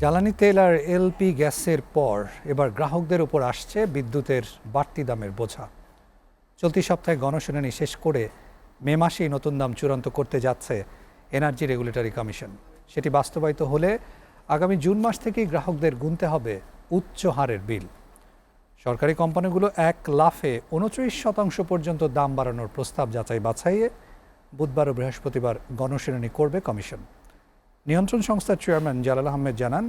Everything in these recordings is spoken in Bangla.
জ্বালানি তেল আর এলপি গ্যাসের পর এবার গ্রাহকদের উপর আসছে বিদ্যুতের বাড়তি দামের বোঝা। চলতি সপ্তাহে গণশুনানি শেষ করে মে মাসেই নতুন দাম চূড়ান্ত করতে যাচ্ছে এনার্জি রেগুলেটরি কমিশন। সেটি বাস্তবায়িত হলে আগামী জুন মাস থেকেই গ্রাহকদের গুনতে হবে উচ্চ হারের বিল। সরকারি কোম্পানিগুলো এক লাফে 29% পর্যন্ত দাম বাড়ানোর প্রস্তাব যাচাই বাছাইয়ে বুধবার ও বৃহস্পতিবার গণশুনানি করবে কমিশন। নিয়ন্ত্রণ সংস্থার চেয়ারম্যান জালাল আহমেদ জানান,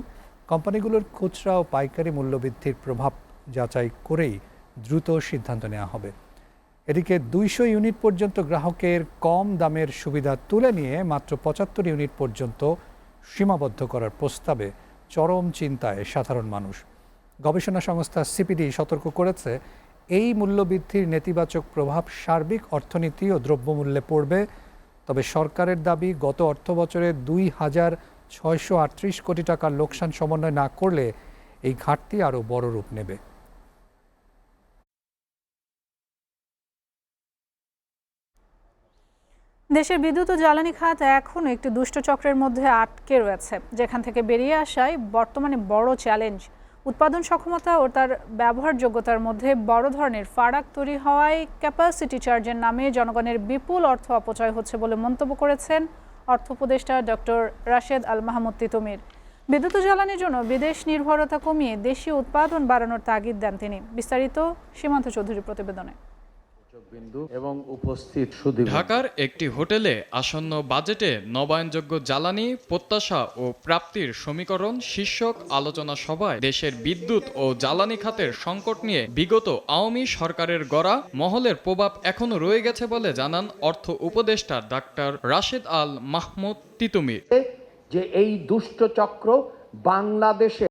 কোম্পানিগুলোর খুচরা ও পাইকারি মূল্যবৃদ্ধির প্রভাব যাচাই করেই দ্রুত সিদ্ধান্ত নেওয়া হবে। এদিকে 200 ইউনিট পর্যন্ত গ্রাহকের কম দামের সুবিধা তুলে নিয়ে মাত্র 75 ইউনিট পর্যন্ত সীমাবদ্ধ করার প্রস্তাবে চরম চিন্তায় সাধারণ মানুষ। গবেষণা সংস্থা সিপিডি সতর্ক করেছে, এই মূল্যবৃদ্ধির নেতিবাচক প্রভাব সার্বিক অর্থনীতি ও দ্রব্যমূল্যে পড়বে। তবে সরকারের দাবি, গত অর্থবছরে 2,638 কোটি টাকার লোকসান সমন্বয় না করলে এই ঘাটতি আরও বড় রূপ নেবে। দেশের বিদ্যুৎ ও জ্বালানি খাত এখনও একটি দুষ্ট চক্রের মধ্যে আটকে রয়েছে, যেখান থেকে বেরিয়ে আসাই বর্তমানে বড় চ্যালেঞ্জ। উৎপাদন সক্ষমতা ও তার ব্যবহারযোগ্যতার মধ্যে বড় ধরনের ফারাক তৈরি হওয়ায় ক্যাপাসিটি চার্জের নামে জনগণের বিপুল অর্থ অপচয় হচ্ছে বলে মন্তব্য করেছেন অর্থ উপদেষ্টা ডক্টর রাশেদ আল মাহমুদ তিতুমির। বিদ্যুৎ ও জ্বালানির জন্য বিদেশ নির্ভরতা কমিয়ে দেশীয় উৎপাদন বাড়ানোর তাগিদ দেন তিনি। বিস্তারিত সীমান্ত চৌধুরী প্রতিবেদনে। এবং উপস্থিত ঢাকার একটি হোটেলে আসন্ন বাজেটে নবায়নযোগ্য জ্বালানি প্রত্যাশা ও প্রাপ্তির সমীকরণ শীর্ষক আলোচনা সভায় দেশের বিদ্যুৎ ও জ্বালানি খাতের সংকট নিয়ে বিগত আওয়ামী সরকারের গড়া মহলের প্রভাব এখনো রয়ে গেছে বলে জানান অর্থ উপদেষ্টা ডাক্তার রাশেদ আল মাহমুদ তিতুমির। যে এই দুষ্ট চক্র বাংলাদেশে